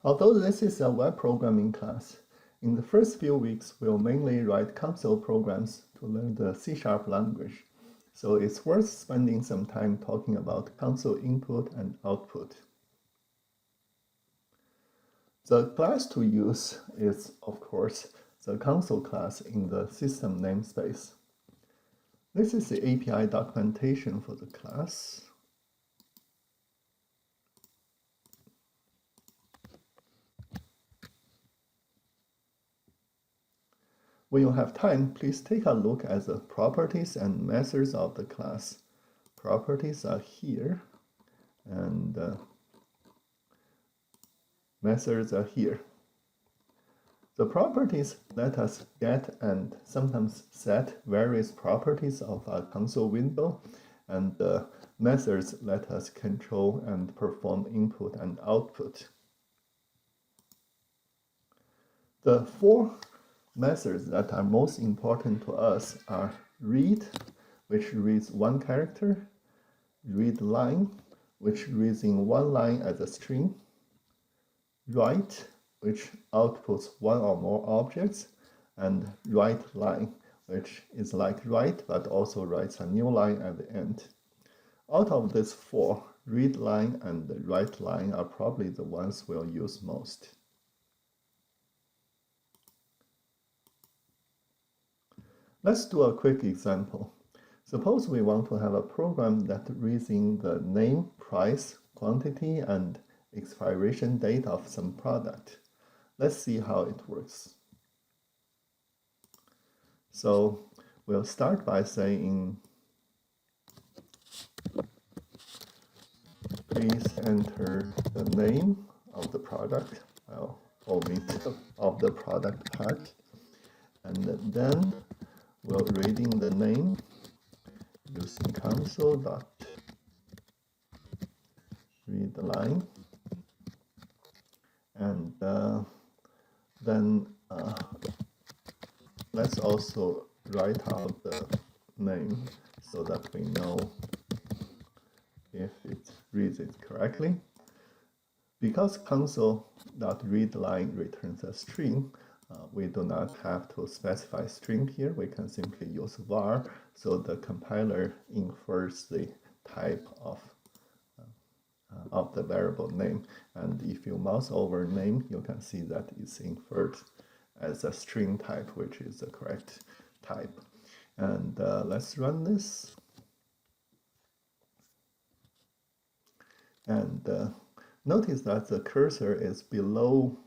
Although this is a web programming class, in the first few weeks, we'll mainly write console programs to learn the C# language. So it's worth spending some time talking about console input and output. The class to use is, of course, the console class in the system namespace. This is the API documentation for the class. When you have time, please take a look at the properties and methods of the class. Properties are here, and methods are here. The properties let us get and sometimes set various properties of a console window, and the methods let us control and perform input and output. The four methods that are most important to us are read, which reads one character, read line, which reads in one line as a string, write, which outputs one or more objects, and write line, which is like write but also writes a new line at the end. Out of these four, read line and write line are probably the ones we'll use most. Let's do a quick example. Suppose we want to have a program that reads in the name, price, quantity, and expiration date of some product. Let's see how it works. So we'll start by saying, please enter the name of the product. I'll omit of the product part. And then we'll reading the name using console.read line. And then let's also write out the name so that we know if it reads it correctly. Because console.readLine returns a string, we do not have to specify string here. We can simply use var, so the compiler infers the type of the variable name. And if you mouse over name, you can see that it's inferred as a string type, which is the correct type. And let's run this. And notice that the cursor is below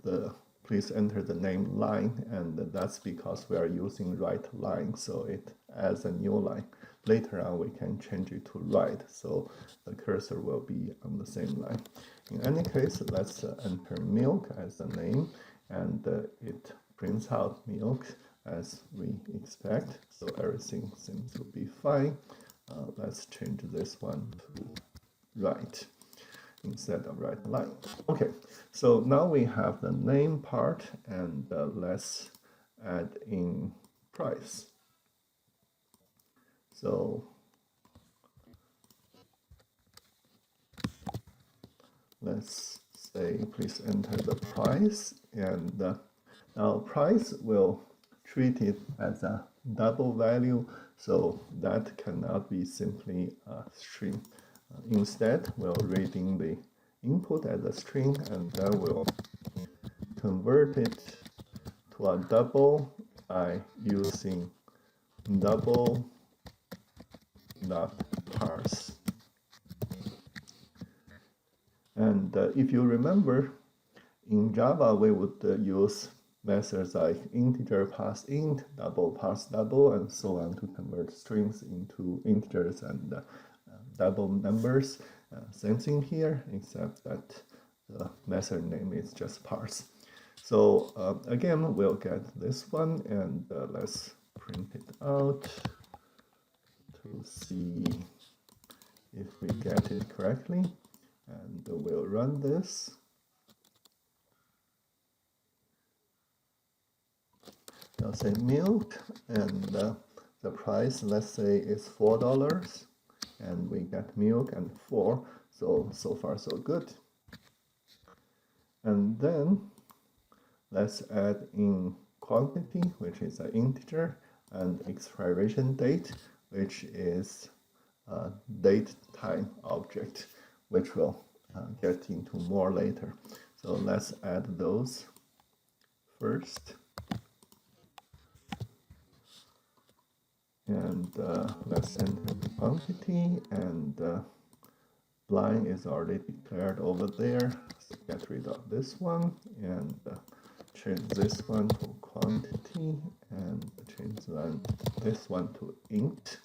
the please enter the name line, and that's because we are using write line, so it adds a new line. Later on, we can change it to write, so the cursor will be on the same line. In any case, let's enter milk as the name, and it prints out milk as we expect, so everything seems to be fine. Let's change this one to write instead of write line. Okay, so now we have the name part, and let's add in price. So let's say please enter the price, and now price will treat it as a double value, so that cannot be simply a string. Instead, we'll reading the input as a string, and then we'll convert it to a double by using double.parse. And if you remember, in Java, we would use methods like integer parse int, double parse double, and so on to convert strings into integers and double numbers. Same thing here, except that the method name is just parse. So again, we'll get this one, and let's print it out to see if we get it correctly. And we'll run this. I'll say milk, and the price, let's say, is $4. And we get milk and 4, so far so good. And then let's add in quantity, which is an integer, and expiration date, which is a date time object, which we'll get into more later. So let's add those first. And let's enter the quantity, and blind is already declared over there. So get rid of this one and change this one to quantity and change this one to int.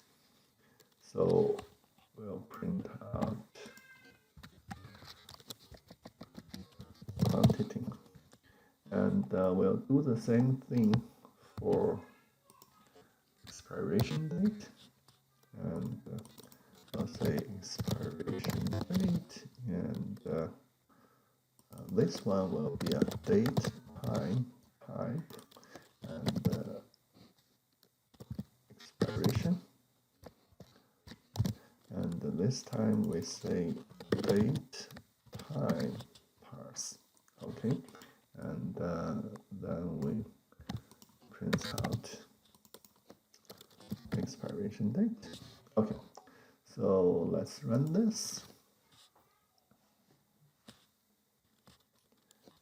So we'll print out quantity, and we'll do the same thing for expiration date, and I'll say expiration date, and this one will be a date time type, and expiration, and this time we say date time parse. Okay, and then we print out expiration date. Okay, so let's run this,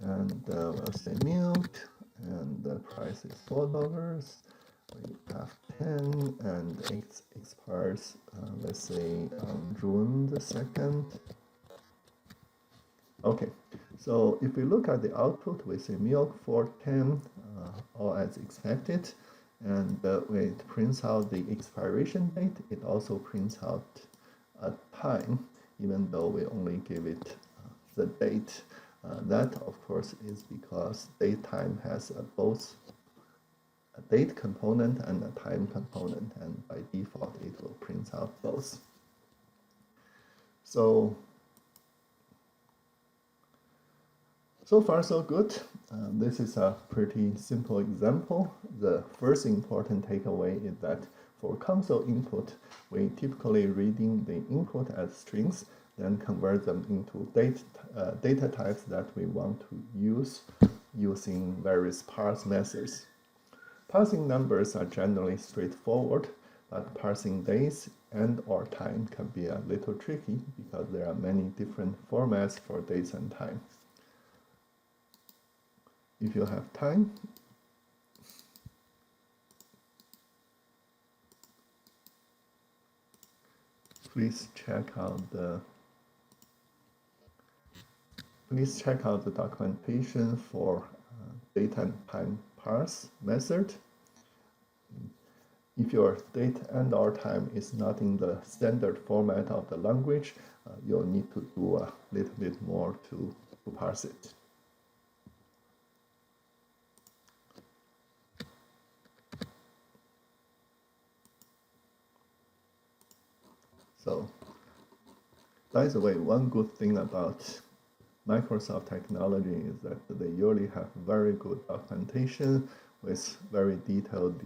and we'll say milk, and the price is $4. We have 10, and it expires, let's say, on June the 2nd. Okay, so if we look at the output, we say milk for 10, all as expected. And when it prints out the expiration date, it also prints out a time, even though we only give it the date. That, of course, is because date time has both a date component and a time component, and by default, it will print out both. So far, so good. This is a pretty simple example. The first important takeaway is that for console input, we typically reading the input as strings, then convert them into data types that we want to use using various parse methods. Parsing numbers are generally straightforward, but parsing days and or time can be a little tricky because there are many different formats for dates and time. If you have time, please check out the documentation for date and time parse method. If your date and or time is not in the standard format of the language, you'll need to do a little bit more to parse it. So, by the way, one good thing about Microsoft technology is that they usually have very good documentation with very detailed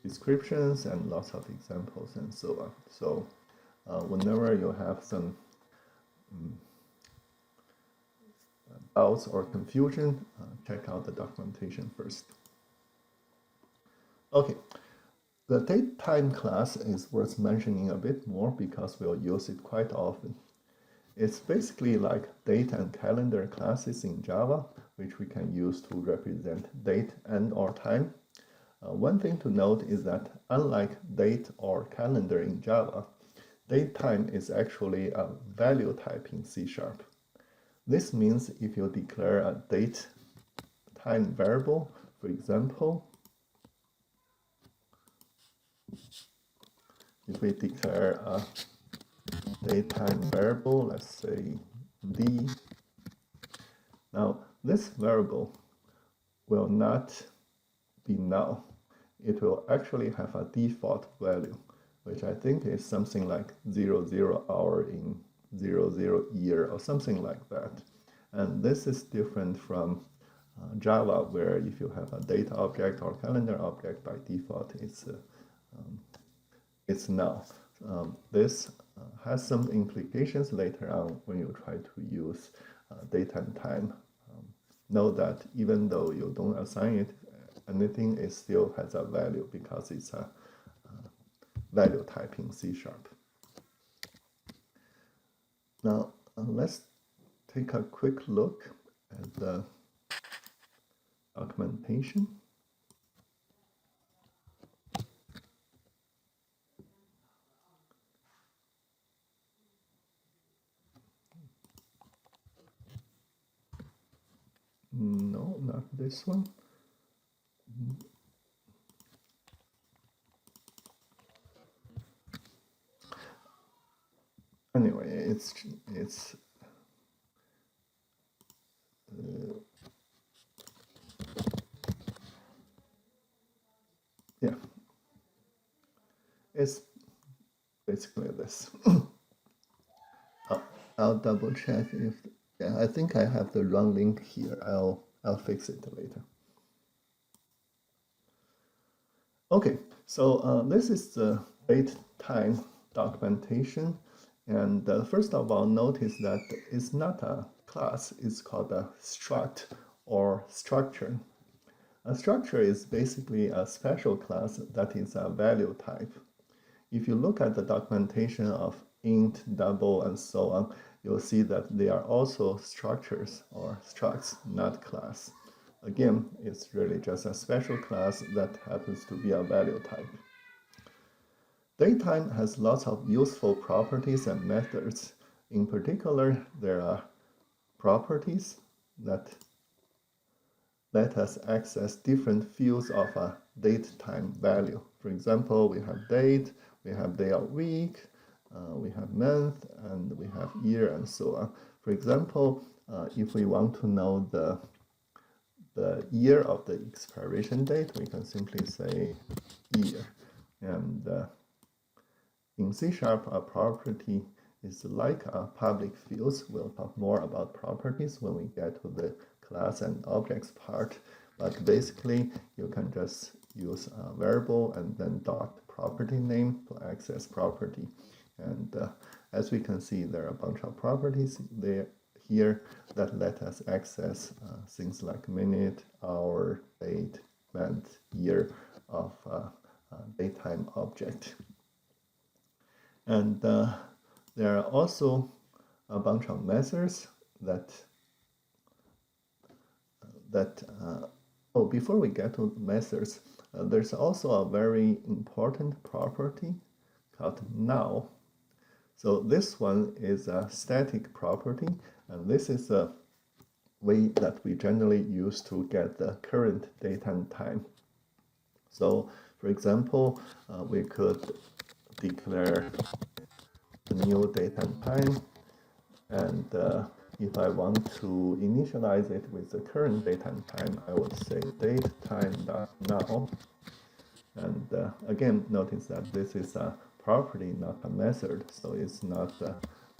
descriptions and lots of examples and so on. So whenever you have some doubts or confusion, check out the documentation first. Okay. The date time class is worth mentioning a bit more because we'll use it quite often. It's basically like date and calendar classes in Java, which we can use to represent date and or time. One thing to note is that unlike date or calendar in Java, date time is actually a value type in C#. This means if you declare a date time variable, for example, if we declare a date time variable, let's say d, now this variable will not be null. It will actually have a default value, which I think is something like 00 hour in 00 year or something like that. And this is different from Java, where if you have a date object or calendar object, by default it's null. This has some implications later on when you try to use date and time know that even though you don't assign it anything, it still has a value because it's a value type in C#. Now, let's take a quick look at the documentation. No, not this one. Anyway, it's yeah, it's basically this. I'll double check if, yeah, I think I have the wrong link here. I'll fix it later. Okay, so this is the date time documentation. And first of all, notice that it's not a class, it's called a struct or structure. A structure is basically a special class that is a value type. If you look at the documentation of int, double, and so on, you'll see that they are also structures or structs, not class. Again, it's really just a special class that happens to be a value type. Datetime has lots of useful properties and methods. In particular, there are properties that let us access different fields of a datetime value. For example, we have date, we have day of week, we have month, and we have year, and so on. For example, if we want to know the year of the expiration date, we can simply say year. And in C#, a property is like a public fields. We'll talk more about properties when we get to the class and objects part. But basically, you can just use a variable and then dot property name to access property. And as we can see, there are a bunch of properties there here that let us access things like minute, hour, date, month, year of datetime object. And there are also a bunch of methods that before we get to methods, there's also a very important property called now. So this one is a static property, and this is a way that we generally use to get the current date and time. So, for example, we could declare a new date and time, and if I want to initialize it with the current date and time, I would say date time now. And again, notice that this is a property, not a method, so it's not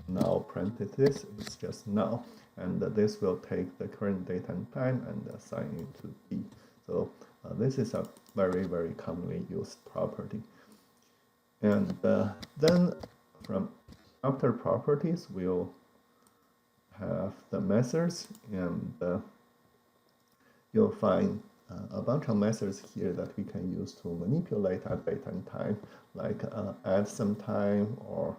now parenthesis, it's just now. And this will take the current date and time and assign it to t. So this is a very, very commonly used property. And then from after properties, we'll have the methods, and you'll find a bunch of methods here that we can use to manipulate our date and time, like add some time or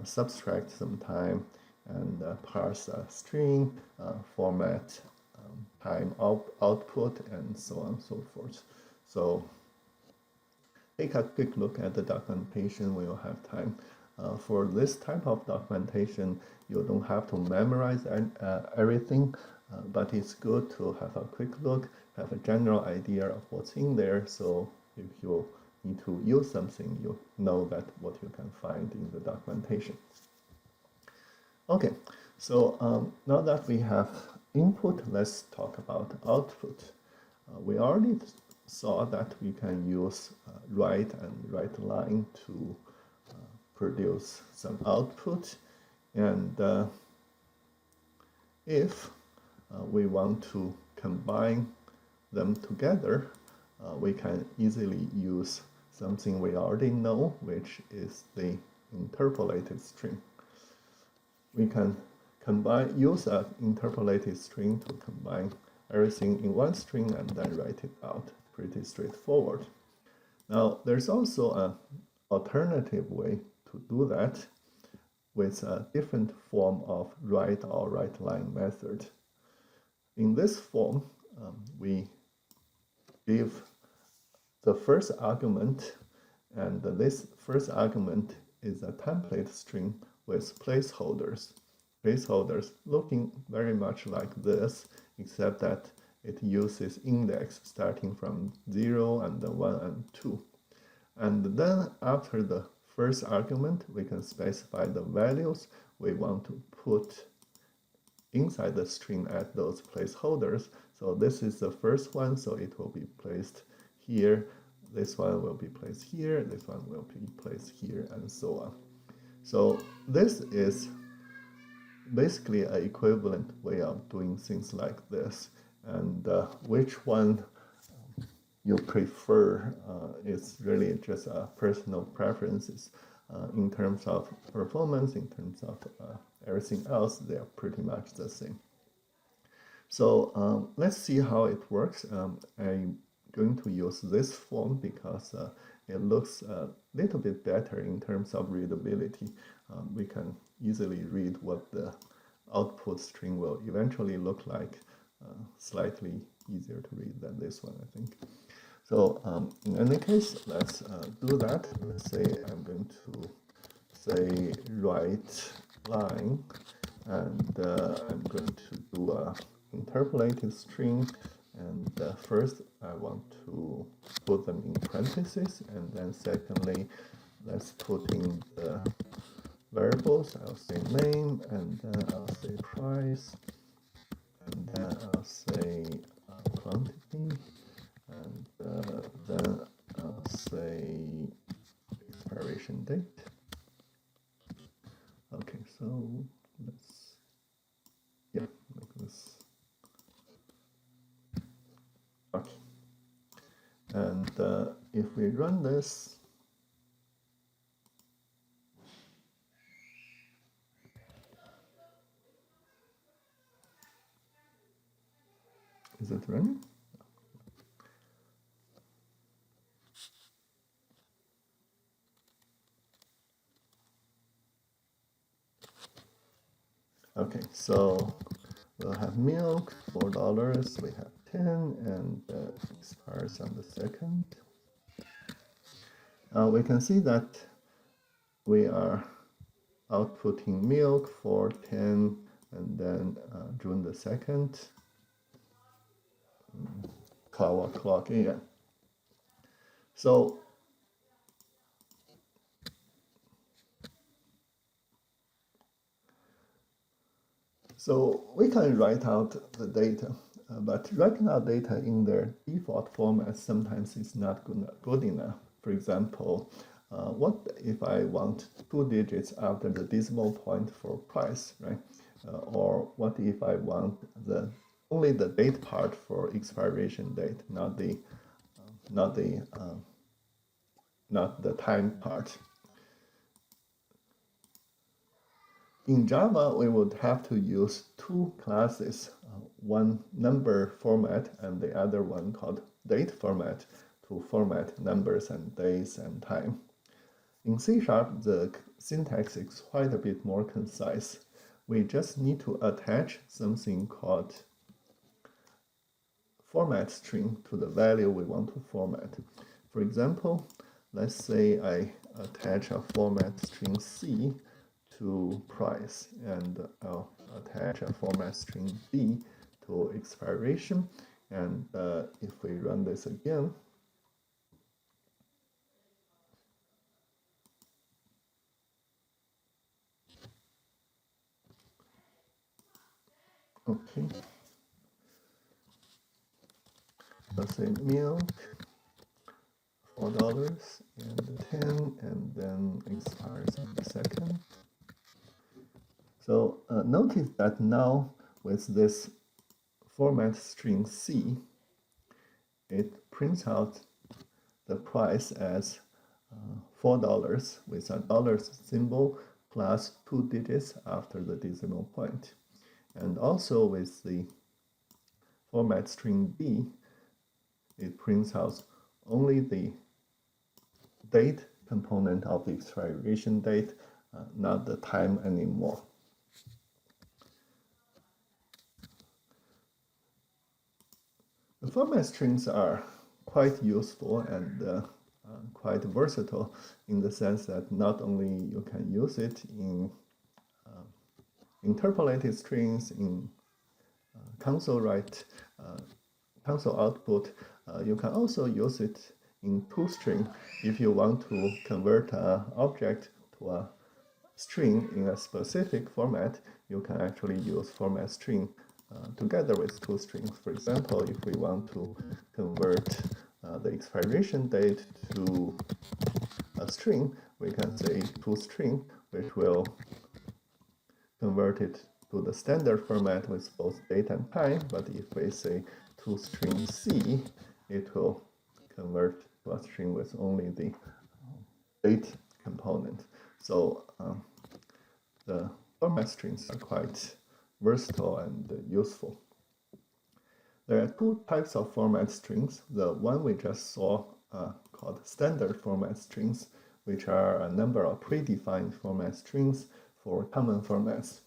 subtract some time, and parse a string, format time output, and so on and so forth. So take a quick look at the documentation when you have time. For this type of documentation, you don't have to memorize everything, but it's good to have a quick look, have a general idea of what's in there, so if you need to use something, you know that what you can find in the documentation. Okay, so now that we have input, let's talk about output. We already saw that we can use write and write line to produce some output, and if we want to combine them together, we can easily use something we already know, which is the interpolated string. We can use an interpolated string to combine everything in one string and then write it out. Pretty straightforward. Now, there's also an alternative way to do that with a different form of write or write line method. In this form, we give the first argument, and this first argument is a template string with placeholders. Placeholders looking very much like this, except that it uses index starting from 0 and 1 and 2. And then after the first argument, we can specify the values we want to put inside the string at those placeholders. So this is the first one, so it will be placed here. This one will be placed here. This one will be placed here, and so on. So this is basically an equivalent way of doing things like this. And which one you prefer is really just personal preferences. In terms of performance, in terms of everything else, they are pretty much the same. So let's see how it works. I'm going to use this form because it looks a little bit better in terms of readability. We can easily read what the output string will eventually look like. Slightly easier to read than this one, I think. So in any case, let's do that. Let's say I'm going to say write line, and I'm going to do a interpolated string, and first I want to put them in parentheses, and then secondly, let's put in the variables. I'll say name, and then I'll say price, and then I'll say quantity, and then I'll say expiration date. Okay, so let's make this. Okay, and if we run this, is it running? Okay, so we'll have milk, $4, we have 10, and expires on the 2nd. We can see that we are outputting milk for 10, and then June the 2nd, clock AM. So we can write out the data, but writing out data in their default format sometimes is not good enough. For example, what if I want 2 digits after the decimal point for price, right? Or what if I want only the date part for expiration date, not the time part. In Java, we would have to use two classes, one number format and the other one called date format, to format numbers and days and time. In C#, the syntax is quite a bit more concise. We just need to attach something called format string to the value we want to format. For example, let's say I attach a format string C to price, and I'll attach a format string B to expiration, and if we run this again, okay, let's say milk, $4 and 10, and then expires on the 2nd. So notice that now with this format string C, it prints out the price as $4 with a dollar symbol plus 2 digits after the decimal point. And also with the format string D, it prints out only the date component of the expiration date, not the time anymore. The format strings are quite useful and quite versatile in the sense that not only you can use it in interpolated strings, in console write, console output, you can also use it in toString if you want to convert an object to a string in a specific format. You can actually use format string together with toStrings. For example, if we want to convert the expiration date to a string, we can say toString, which will convert it to the standard format with both date and time. But if we say toString C, it will convert to a string with only the date component. So the format strings are quite versatile and useful. There are two types of format strings. The one we just saw called standard format strings, which are a number of predefined format strings for common formats.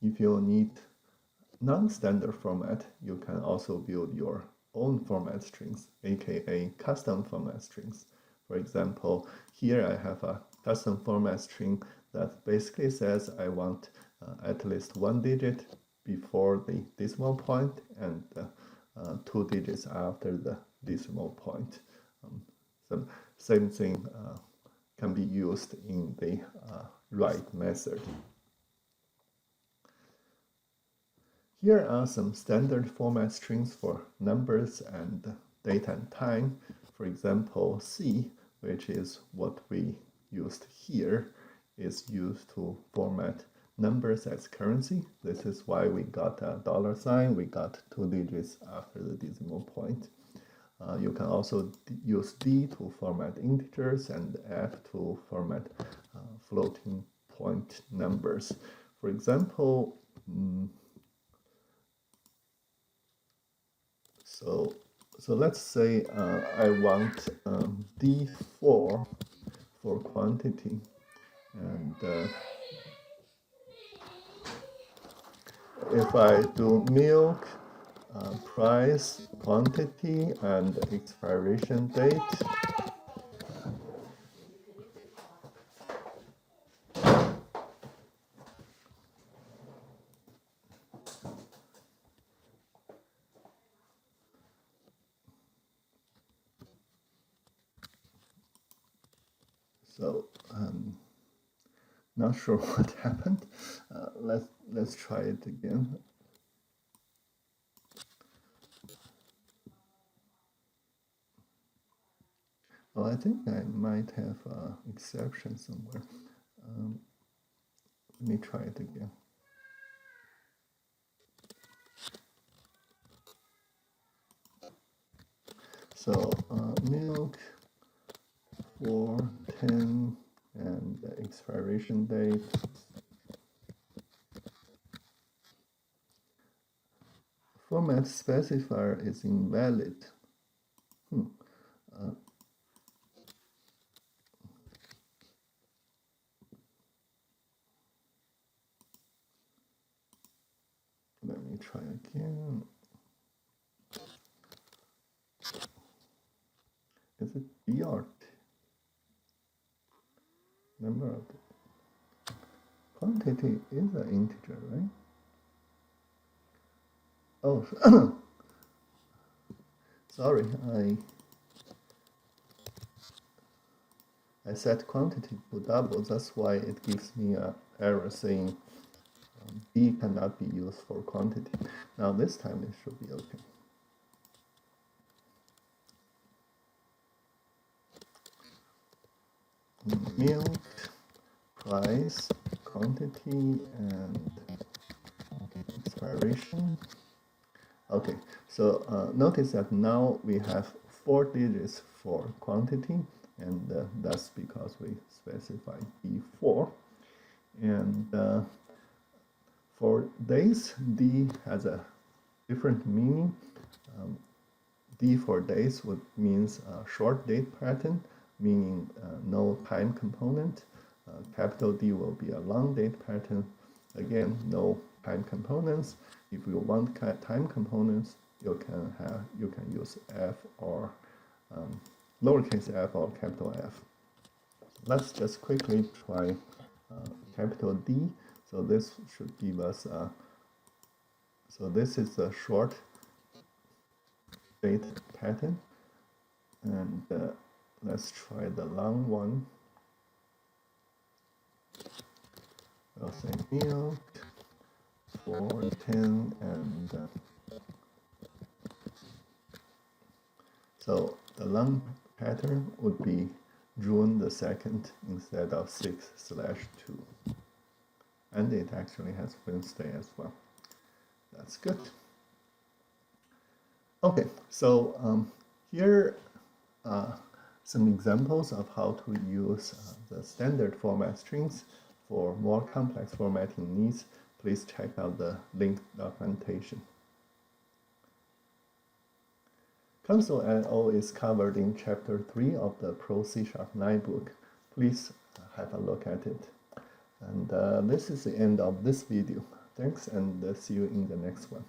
If you need non-standard format, you can also build your own format strings, aka custom format strings. For example, here I have a custom format string that basically says I want at least one digit before the decimal point and 2 digits after the decimal point. The same thing can be used in the write method. Here are some standard format strings for numbers and date and time. For example, C, which is what we used here, is used to format numbers as currency. This is why we got a $sign, we got 2 digits after the decimal point. You can also use D to format integers and F to format floating point numbers. For example, so let's say I want D4 for quantity, and if I do milk, price, quantity, and expiration date, so not sure what happened. Let's try it again. Well, I think I might have an exception somewhere. Let me try it again. So milk 410 and the expiration date. Format specifier is invalid. Let me try again. Is it BRT? Number of the quantity is an integer, right? Oh, sorry, I set quantity to double. That's why it gives me an error saying B cannot be used for quantity. Now this time it should be okay. Milk, price, quantity, and expiration. Okay, so notice that now we have 4 digits for quantity, and that's because we specified D4. And for days, D has a different meaning. D for days would means short date pattern, meaning no time component. Capital D will be a long date pattern, again no time components. If you want time components, you can use F or lowercase f or capital F. Let's just quickly try capital D. So this should give us so this is a short date pattern, and let's try the long one. I'll say milk 410 and so the long pattern would be June the 2nd instead of 6/2. And it actually has Wednesday as well. That's good. Okay, so here are some examples of how to use the standard format strings. For more complex formatting needs, please check out the linked documentation. Console.io is covered in Chapter 3 of the Pro C#9 book. Please have a look at it. And this is the end of this video. Thanks, and see you in the next one.